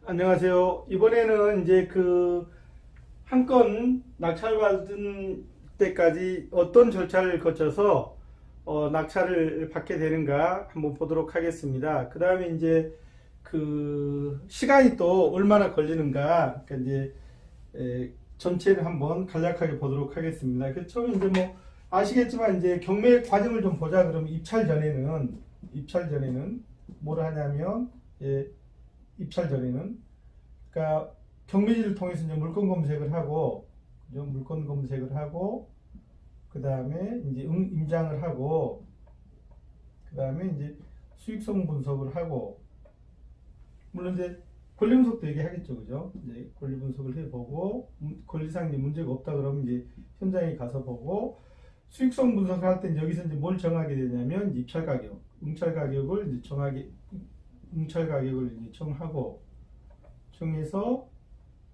안녕하세요. 이번에는 이제 한 건 낙찰받은 때까지 어떤 절차를 거쳐서 낙찰을 받게 되는가 한번 보도록 하겠습니다. 그 다음에 이제 시간이 또 얼마나 걸리는가, 그러니까 이제 전체를 한번 간략하게 보도록 하겠습니다. 처음에 이제 뭐 아시겠지만 이제 경매 과정을 좀 보자. 그러면 입찰 전에는 뭘 하냐면, 입찰 전에는, 그러니까 경매지를 통해서 이제 물건 검색을 하고, 그죠? 물건 검색을 하고, 그 다음에 이제 임장을 하고, 그 다음에 이제 수익성 분석을 하고, 물론 이제 권리 분석도 얘기하겠죠, 그죠? 이제 권리 분석을 해보고, 권리상 이제 문제가 없다 그러면 이제 현장에 가서 보고, 수익성 분석을 할 땐 여기서 이제 뭘 정하게 되냐면, 이제 입찰 가격, 응찰 가격을 이제 응찰 가격을 이제 정하고, 정해서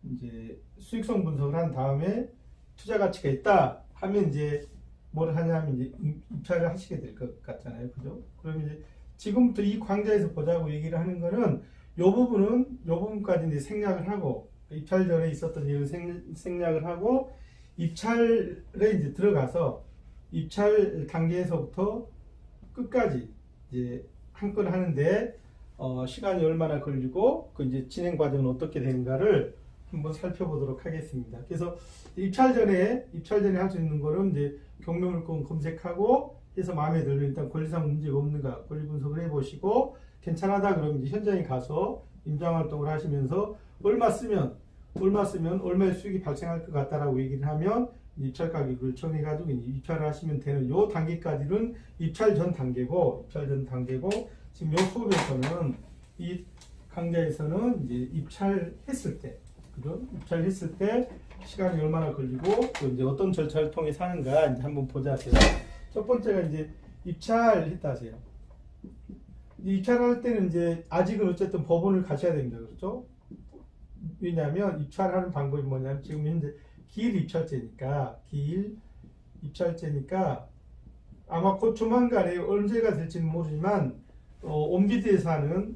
이제 수익성 분석을 한 다음에 투자 가치가 있다 하면 이제 뭘 하냐면 이제 입찰을 하시게 될 것 같잖아요, 그죠? 그럼 이제 지금부터 이 광자에서 보자고 얘기를 하는 거는 요 부분까지 이제 생략을 하고, 입찰 전에 있었던 일을 생략을 하고, 입찰에 이제 들어가서 입찰 단계에서부터 끝까지 이제 한 건 하는데 시간이 얼마나 걸리고 그 이제 진행 과정은 어떻게 되는가를 한번 살펴보도록 하겠습니다. 그래서 입찰 전에 할 수 있는 거는 이제 경매물건 검색하고 해서 마음에 들면 일단 권리상 문제가 없는가 권리 분석을 해보시고, 괜찮하다 그러면 이제 현장에 가서 임장 활동을 하시면서 얼마 쓰면 얼마의 수익이 발생할 것 같다라고 얘기를 하면 입찰 가격을 정해가지고 입찰을 하시면 되는 요 단계까지는 입찰 전 단계고, 지금 요 수업에서는 이 강좌에서는 이제 입찰했을 때, 그죠? 입찰했을 때 시간이 얼마나 걸리고 또 이제 어떤 절차를 통해서 하는가 이제 한번 보자 하세요. 첫 번째가 이제 입찰했다 하세요. 입찰할 때는 이제 아직은 어쨌든 법원을 가셔야 됩니다. 그렇죠? 왜냐하면 입찰하는 방법이 뭐냐면 지금 현재 기일 입찰제니까 아마 곧 조만간에 언제가 될지는 모르지만 온비드에서 하는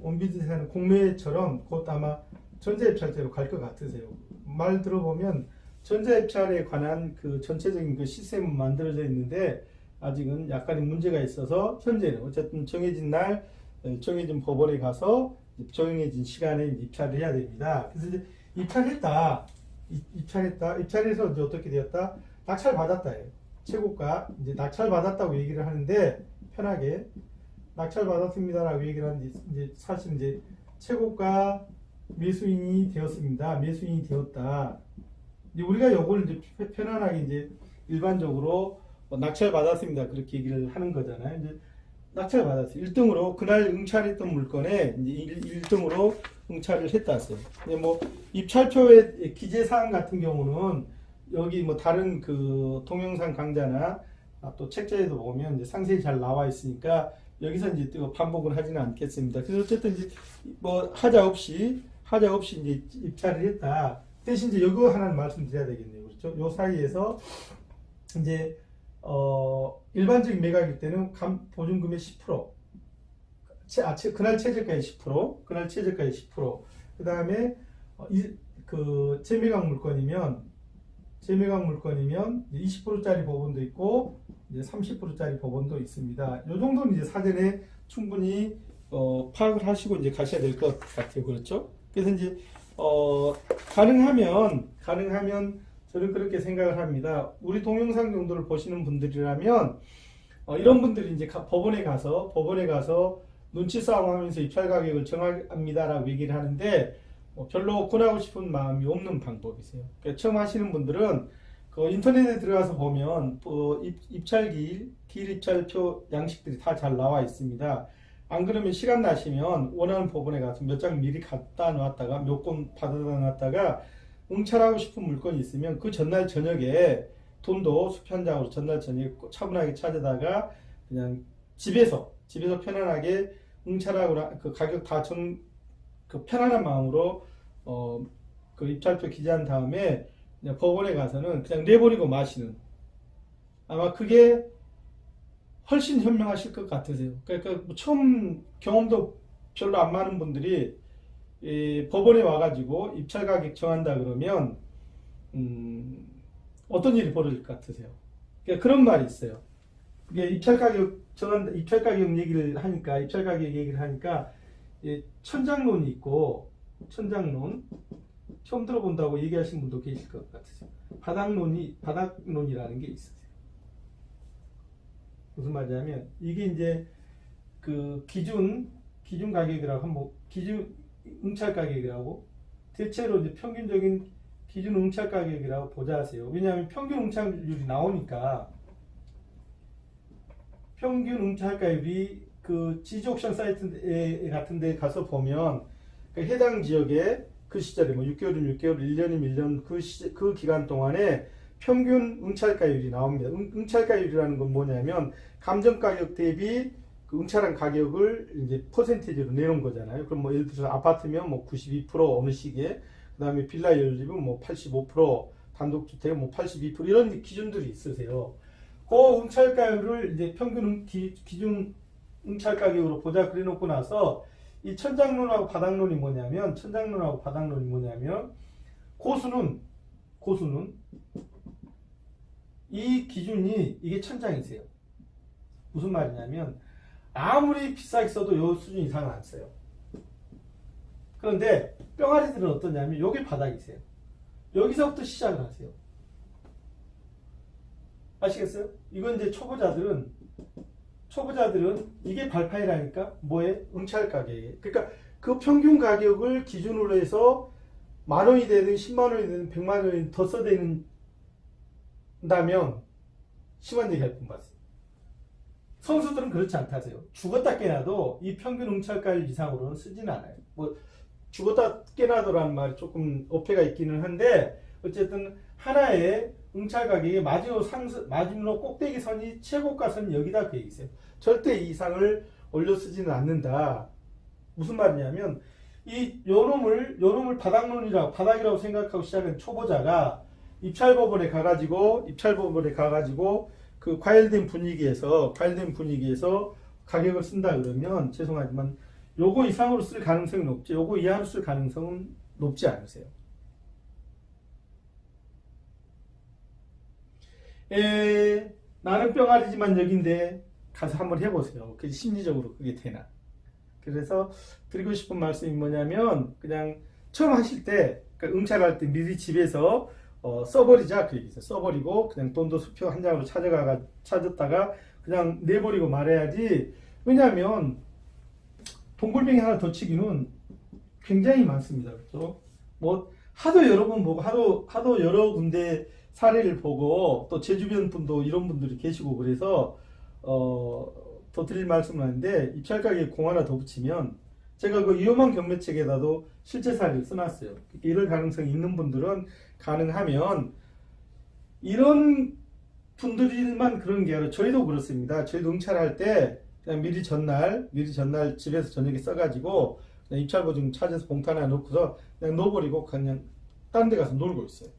공매처럼 곧 아마 전자입찰제로 갈 것 같으세요. 말 들어보면 전자입찰에 관한 그 전체적인 그 시스템은 만들어져 있는데 아직은 약간의 문제가 있어서 현재는 어쨌든 정해진 법원에 가서 정해진 시간에 입찰을 해야 됩니다. 그래서 이제 입찰해서 이제 어떻게 되었다? 낙찰 받았다예요. 최고가 이제 낙찰 받았다고 얘기를 하는데 편하게 낙찰 받았습니다라고 얘기를 하는데 이제 사실 이제 최고가 매수인이 되었습니다. 매수인이 되었다. 이제 우리가 요걸 이제 편안하게 이제 일반적으로 낙찰 받았습니다. 그렇게 얘기를 하는 거잖아요. 이제 낙찰 받았어요. 1등으로 그날 응찰했던 물건에 이제 1등으로 응찰을 했다 했어요. 뭐 입찰표의 기재 사항 같은 경우는 여기 뭐 다른 그 동영상 강좌나 또 책자에도 보면 이제 상세히 잘 나와 있으니까 여기서 이제 또 반복을 하지는 않겠습니다. 그래서 어쨌든 이제 뭐 하자 없이 이제 입찰을 했다. 대신 이제 이거 하나는 말씀드려야 되겠네요. 그렇죠? 요 사이에서 이제 일반적인 매각일 때는 보증금의 10%, 그날 최저가의 10%, 그 다음에 재매각 물건이면 20%짜리 법원도 있고 이제 30%짜리 법원도 있습니다. 요 정도는 이제 사전에 충분히 파악을 하시고 이제 가셔야 될 것 같아요. 그렇죠? 그래서 이제 가능하면 저는 그렇게 생각을 합니다. 우리 동영상 정도를 보시는 분들이라면 이런 분들이 이제 법원에 가서 눈치 싸움하면서 입찰 가격을 정합니다라고 얘기를 하는데 별로 권하고 싶은 마음이 없는 방법이세요. 그러니까 처음 하시는 분들은 그 인터넷에 들어가서 보면 기일 입찰표 양식들이 다 잘 나와 있습니다. 안 그러면 시간 나시면 원하는 법원에 가서 몇 장 미리 갖다 놨다가 몇 건 받아다 놨다가 응찰하고 싶은 물건이 있으면 그 전날 저녁에 돈도 수편장으로 전날 저녁에 차분하게 찾아다가 그냥 집에서 편안하게 응찰하고 그 가격 다 그 편안한 마음으로 그 입찰표 기재한 다음에 그냥 법원에 가서는 그냥 내버리고 마시는, 아마 그게 훨씬 현명하실 것 같으세요. 그러니까 처음 경험도 별로 안 많은 분들이 법원에 와가지고 입찰 가격 정한다 그러면 어떤 일이 벌어질 것 같으세요? 그러니까 그런 말이 있어요. 이게 입찰 가격 정한다, 입찰 가격 얘기를 하니까 천장론이 있고 천장론 처음 들어본다고 얘기하신 분도 계실 것 같으세요. 바닥론이라는 게 있으세요. 무슨 말이냐면 이게 이제 그 기준 가격이라고 한번 기준 응찰 가격이라고 대체로 이제 평균적인 기준 응찰 가격이라고 보자 하세요. 왜냐하면 평균 응찰률이 나오니까 평균 응찰가율이 그 지지옥션 사이트 같은 데 가서 보면 그 해당 지역에 그 시절에 뭐 6개월이면 6개월, 1년이면 1년 그 기간 동안에 평균 응찰가율이 나옵니다. 응찰가율이라는 건 뭐냐면 감정가격 대비 그 응찰한 가격을 이제 퍼센테이지로 내놓은 거잖아요. 그럼 뭐 예를 들어서 아파트면 뭐 92% 어느 시기에, 그 다음에 빌라 연립은 뭐 85%, 단독주택은 뭐 82% 이런 기준들이 있으세요. 그 응찰가율을 이제 평균 기준 응찰 가격으로 보자 그래 놓고 나서 이 천장론하고 바닥론이 뭐냐면 고수는 이 기준이 이게 천장이세요. 무슨 말이냐면 아무리 비싸게 써도 요 수준 이상은 안 써요. 그런데 뿅아리들은 어떠냐면 요게 바닥이세요. 여기서부터 시작을 하세요. 아시겠어요? 이건 이제 초보자들은 이게 발판이라니까 뭐에 응찰 가격이에요. 그러니까 그 평균 가격을 기준으로 해서 만 원이 되든 10만 원이 되든 100만 원이 더 써대는다면 심한 얘기 할 분 봤어요. 선수들은 그렇지 않다세요. 죽었다 깨나도 이 평균 응찰가율 이상으로는 쓰지는 않아요. 뭐 죽었다 깨나도라는 말이 조금 어폐가 있기는 한데 어쨌든 하나의 응찰 가격의 마지노 꼭대기 선이 최고가 선이 여기다 그 얘기세요. 절대 이 이상을 올려 쓰지는 않는다. 무슨 말이냐면 요놈을 바닥이라고 생각하고 시작한 초보자가 입찰법원에 가가지고 그 과열된 분위기에서 가격을 쓴다 그러면 죄송하지만 요거 이상으로 쓸 가능성이 높죠. 요거 이하로 쓸 가능성은 높지 않으세요. 나는 뿅아리지만 여긴데 가서 한번 해보세요. 심리적으로 그게 되나. 그래서 드리고 싶은 말씀이 뭐냐면 그냥 처음 하실 때 응찰할 때 미리 집에서 써버리자 그 얘기죠. 써버리고 그냥 돈도 수표 한 장으로 찾았다가 그냥 내버리고 말해야지. 왜냐하면 동굴뱅이 하나 더 치기는 굉장히 많습니다. 그렇죠? 뭐 하도 여러 번 보고 하도 여러 군데 사례를 보고 또 제 주변 분도 이런 분들이 계시고 그래서 더 드릴 말씀은 하는데 입찰 가격에 공 하나 더 붙이면 제가 그 위험한 경매책에다도 실제 사례를 써놨어요. 이럴 가능성이 있는 분들은 가능하면 이런 분들만 그런 게 아니라 저희도 그렇습니다. 저희도 응찰할 때 그냥 미리 전날 집에서 저녁에 써가지고 그냥 입찰 보증 찾아서 봉투 하나 넣고서 그냥 넣어버리고 그냥 딴 데 가서 놀고 있어요.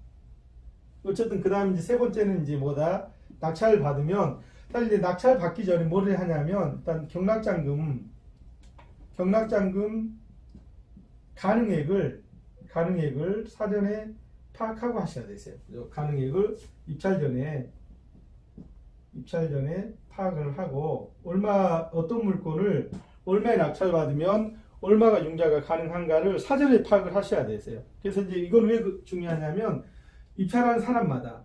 어쨌든 그 다음 이제 세 번째는 이제 뭐다? 낙찰을 받으면 사실 이제 낙찰 받기 전에 뭐를 하냐면 일단 경락장금 가능액을 사전에 파악하고 하셔야 되세요. 가능액을 입찰 전에 파악을 하고 어떤 물건을 얼마에 낙찰 받으면 얼마가 융자가 가능한가를 사전에 파악을 하셔야 되세요. 그래서 이제 이건 왜 중요하냐면 입찰하는 사람마다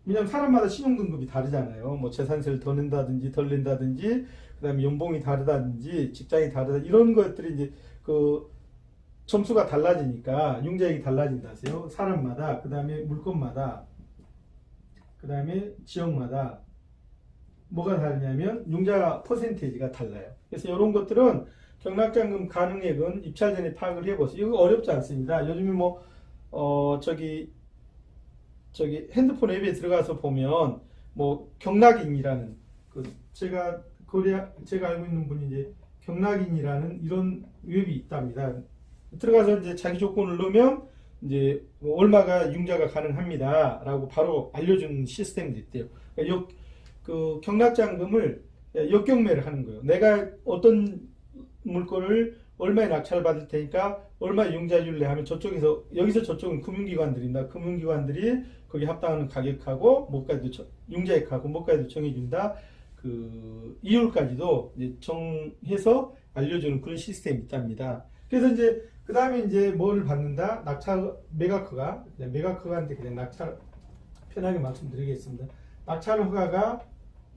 왜냐면 사람마다 신용등급이 다르잖아요. 뭐 재산세를 더 낸다든지 덜 낸다든지 그다음에 연봉이 다르다든지 직장이 다르다 이런 것들이 이제 그 점수가 달라지니까 융자액이 달라진다 하세요. 사람마다 그다음에 물건마다 그다음에 지역마다 뭐가 다르냐면 융자 퍼센테이지가 달라요. 그래서 이런 것들은 경락장금 가능액은 입찰 전에 파악을 해보세요. 이거 어렵지 않습니다. 요즘에 저기 핸드폰 앱에 들어가서 보면 뭐 경락인이라는 제가 알고 있는 분이 이제 경락인이라는 이런 웹이 있답니다. 들어가서 이제 자기 조건을 넣으면 이제 뭐 얼마가 융자가 가능합니다라고 바로 알려주는 시스템도 있대요. 그러니까 그 경락장금을 역경매를 하는 거예요. 내가 어떤 물건을 얼마에 낙찰 받을 테니까 얼마 융자 줄래 하면 저쪽에서 여기서 저쪽은 금융기관들입니다. 금융기관들이 거기 합당하는 가격하고 뭐까지도 융자액하고 뭐까지도 정해준다. 그 이율까지도 이제 정해서 알려주는 그런 시스템이 있답니다. 그래서 이제 그 다음에 이제 뭘 받는다? 낙찰 매각허가인데 그냥 낙찰 편하게 말씀드리겠습니다. 낙찰 허가가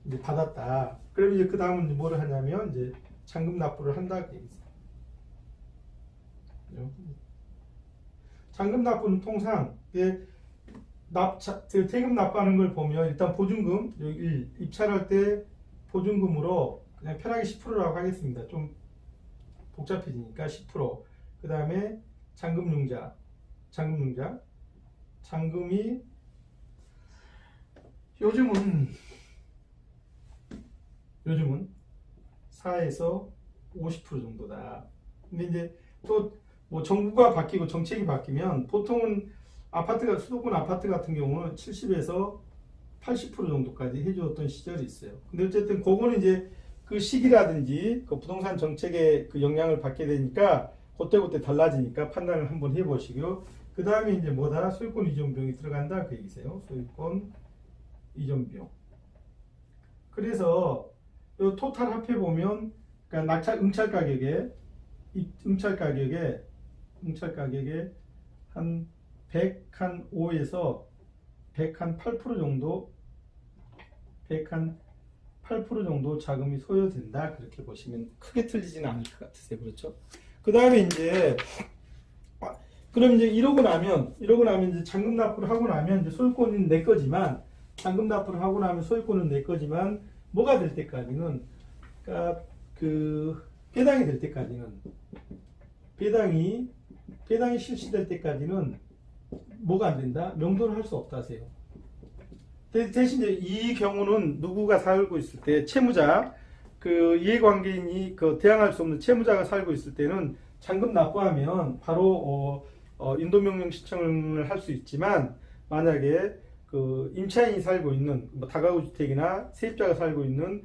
이제 받았다. 그럼 이제 그 다음은 이제 뭐를 하냐면 이제 잔금 납부를 한다. 잔금 납부는 통상 대금 납부하는 걸 보면 일단 보증금 여기 입찰할 때 보증금으로 그냥 편하게 10%라고 하겠습니다. 좀 복잡해지니까 10%. 그 다음에 잔금융자. 잔금이 요즘은 4에서 50% 정도다. 근데 이제 또 뭐 정부가 바뀌고 정책이 바뀌면 보통은 수도권 아파트 같은 경우는 70에서 80% 정도까지 해주었던 시절이 있어요. 근데 어쨌든 그거는 이제 그 시기라든지 그 부동산 정책의 그 영향을 받게 되니까 그때 달라지니까 판단을 한번 해보시고요. 그 다음에 이제 뭐다? 소유권 이전 비용이 들어간다 그 얘기세요. 소유권 이전 비용. 그래서 요 토탈 합해 보면 그러니까 응찰 가격에 한 105에서 108% 정도 자금이 소요된다. 그렇게 보시면 크게 틀리지는 않을 것 같으세요. 그렇죠? 그 다음에 이제 그럼 이제 이러고 나면 이제 잔금 납부를 하고 나면 이제 소유권은 내 거지만 잔금 납부를 하고 나면 소유권은 내 거지만 뭐가 될 때까지는 그러니까 그 배당이 될 때까지는 배당이 실시될 때까지는 뭐가 안 된다? 명도를 할 수 없다 하세요. 대신 이제 이 경우는 누구가 살고 있을 때 채무자 그 이해관계인이 그 대항할 수 없는 채무자가 살고 있을 때는 잔금 납부하면 바로 인도명령 신청을 할 수 있지만 만약에 그 임차인이 살고 있는 뭐 다가구 주택이나 세입자가 살고 있는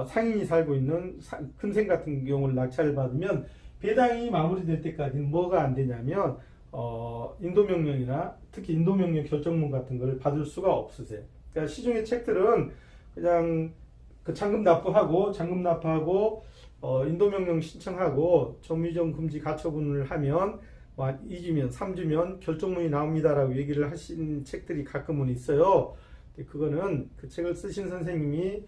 상인이 살고 있는 큰생 같은 경우를 낙찰을 받으면 배당이 마무리될 때까지는 뭐가 안 되냐면 인도명령이나 특히 인도명령 결정문 같은 걸 받을 수가 없으세요. 그러니까 시중의 책들은 그냥 그 잔금 납부하고 인도명령 신청하고 정미정 금지 가처분을 하면 2주면 3주면 결정문이 나옵니다라고 얘기를 하신 책들이 가끔은 있어요. 그거는 그 책을 쓰신 선생님이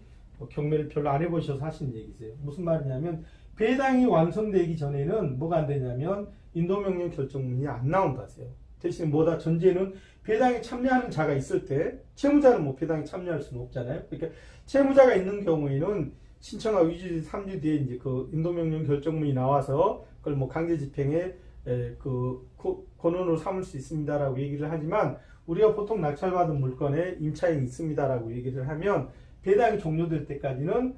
경매를 별로 안 해보셔서 하신 얘기세요. 무슨 말이냐면 배당이 완성되기 전에는 뭐가 안 되냐면 인도명령 결정문이 안 나온다세요. 대신 뭐다? 전제는 배당에 참여하는 자가 있을 때 채무자는 뭐 배당에 참여할 수는 없잖아요. 그러니까 채무자가 있는 경우에는 신청하고 2주, 3주 뒤에 이제 그 인도명령 결정문이 나와서 그걸 뭐 강제 집행에 그 권한으로 삼을 수 있습니다라고 얘기를 하지만 우리가 보통 낙찰받은 물건에 임차인이 있습니다라고 얘기를 하면 배당이 종료될 때까지는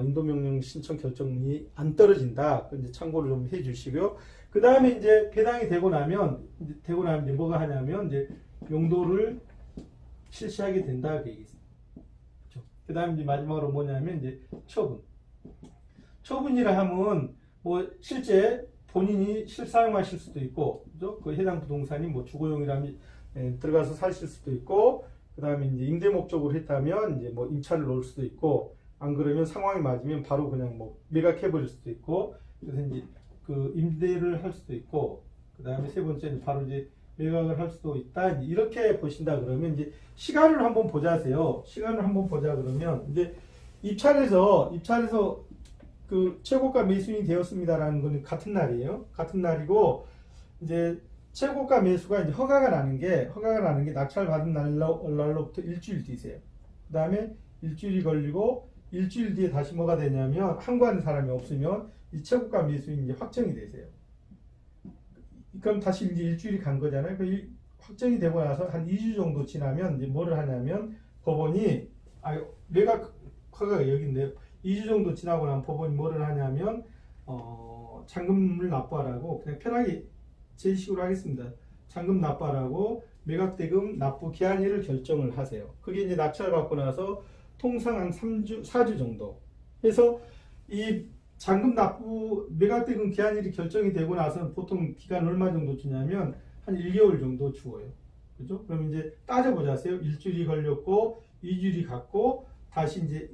인도명령 신청 결정문이 안 떨어진다. 이제 참고를 좀 해주시고요. 그 다음에 이제 배당이 되고 나면 이제 뭐가 하냐면 이제 용도를 실시하게 된다. 그 얘기입니다. 그렇죠? 그 다음에 이제 마지막으로 뭐냐면 이제 처분이라 하면 뭐 실제 본인이 실사용하실 수도 있고, 그죠? 그 해당 부동산이 뭐 주거용이라면 들어가서 사실 수도 있고, 그 다음에 이제 임대 목적으로 했다면 이제 뭐 임차를 놓을 수도 있고, 안 그러면 상황이 맞으면 바로 그냥 뭐 매각해버릴 수도 있고, 그래서 이제 그 임대를 할 수도 있고, 그 다음에 세 번째는 바로 이제 매각을 할 수도 있다. 이렇게 보신다 그러면 이제 시간을 한번 보자세요. 시간을 한번 보자 그러면 이제 입찰에서 그 최고가 매수인이 되었습니다라는 거는 같은 날이에요. 같은 날이고 이제 최고가 매수가 이제 허가가 나는 게 낙찰 받은 날로부터 일주일 뒤세요. 그 다음에 일주일이 걸리고 일주일 뒤에 다시 뭐가 되냐면 항고하는 사람이 없으면 이 최고가 매수인이 이제 확정이 되세요. 그럼 다시 이제 일주일이 간 거잖아요. 그 확정이 되고 나서 한 2주 정도 지나면 이제 뭐를 하냐면 법원이 매각 허가가 여기 있는데요. 2주 정도 지나고 나면 법원이 뭐를 하냐면 잔금을 납부하라고 그냥 편하게 제 식으로 하겠습니다. 잔금 납부하라고 매각대금 납부 기한일을 결정을 하세요. 그게 이제 낙찰 받고 나서 통상 한 4주 정도 해서 이 잔금 납부 매각대금 기한일이 결정이 되고 나서 보통 기간 얼마 정도 주냐면 한 1개월 정도 주어요. 그죠? 그럼 이제 따져보자세요. 일주일이 걸렸고 2주일이 갔고 다시 이제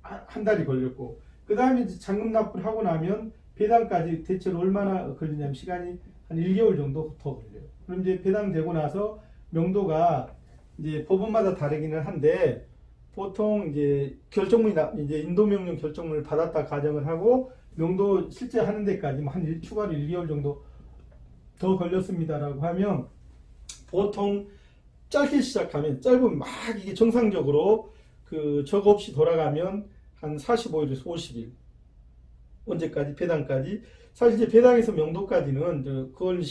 한 달이 걸렸고 그 다음에 이제 잔금 납부를 하고 나면 배당까지 대체로 얼마나 걸리냐면 시간이 한 1개월 정도 더 걸려요. 그럼 이제 배당되고 나서 명도가 이제 법원마다 다르기는 한데 보통 이제 결정문이 이제 인도명령 결정문을 받았다 가정을 하고 명도 실제 하는 데까지 한 추가로 1개월 정도 더 걸렸습니다라고 하면 보통 짧게 시작하면 짧으면 막 이게 정상적으로 그 적 없이 돌아가면 한 45일에서 50일 언제까지 배당까지 사실 이제 배당에서 명도까지는 그걸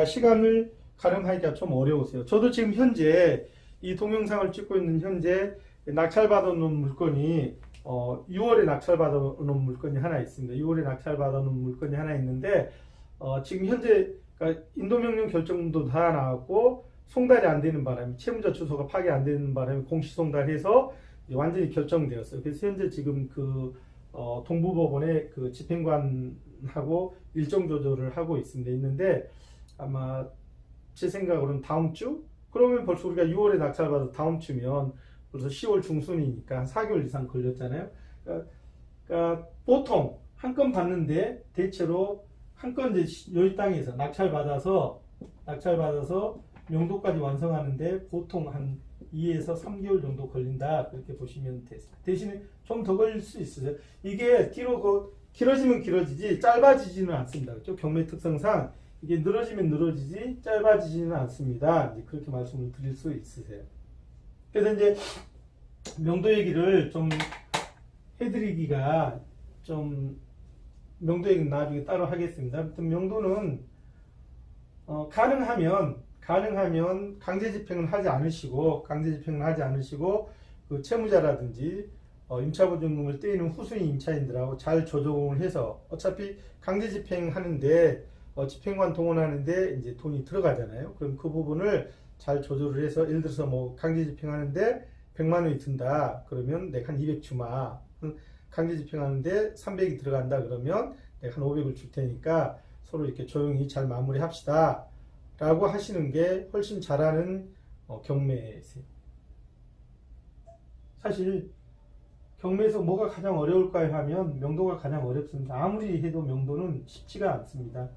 시간을 가름하기가 좀 어려우세요. 저도 지금 현재 이 동영상을 찍고 있는 현재 낙찰받아 놓은 물건이 6월에 낙찰받아 놓은 물건이 하나 있습니다. 6월에 낙찰받아 놓은 물건이 하나 있는데 지금 현재 그러니까 인도명령 결정도 다 나왔고 송달이 안 되는 바람에 채무자 주소가 파악이 안 되는 바람에 공시송달해서 완전히 결정되었어요. 그래서 현재 지금 그 동부법원의 그 집행관하고 일정 조절을 하고 있는데 아마 제 생각으로는 다음 주? 그러면 벌써 우리가 6월에 낙찰받아 다음 주면 벌써 10월 중순이니까 한 4개월 이상 걸렸잖아요. 그러니까 보통 한 건 받는데 대체로 한 건 이제 여기 땅에서 낙찰받아서 명도까지 완성하는데 보통 한 2에서 3개월 정도 걸린다 그렇게 보시면 되세요. 대신에 좀 더 걸릴 수 있어요. 이게 뒤로 길어지면 길어지지 짧아지지는 않습니다. 그렇죠? 경매 특성상 이게 늘어지면 늘어지지 짧아지지는 않습니다. 이제 그렇게 말씀을 드릴 수 있으세요. 그래서 이제 명도 얘기를 좀 해드리기가 좀 명도 얘기는 나중에 따로 하겠습니다. 아무튼 명도는 가능하면 강제 집행을 하지 않으시고 그 채무자라든지 임차보증금을 떼이는 후순위 임차인들하고 잘 조정을 해서 어차피 강제 집행하는데 집행관 동원하는데 이제 돈이 들어가잖아요. 그럼 그 부분을 잘 조절을 해서 예를 들어서 뭐 강제 집행하는데 100만 원이 든다. 그러면 내가 한 200 주마. 강제 집행하는데 300이 들어간다. 그러면 내가 한 500을 줄 테니까 서로 이렇게 조용히 잘 마무리합시다. 라고 하시는 게 훨씬 잘하는 경매세요. 사실 경매에서 뭐가 가장 어려울까요 하면 명도가 가장 어렵습니다. 아무리 해도 명도는 쉽지가 않습니다.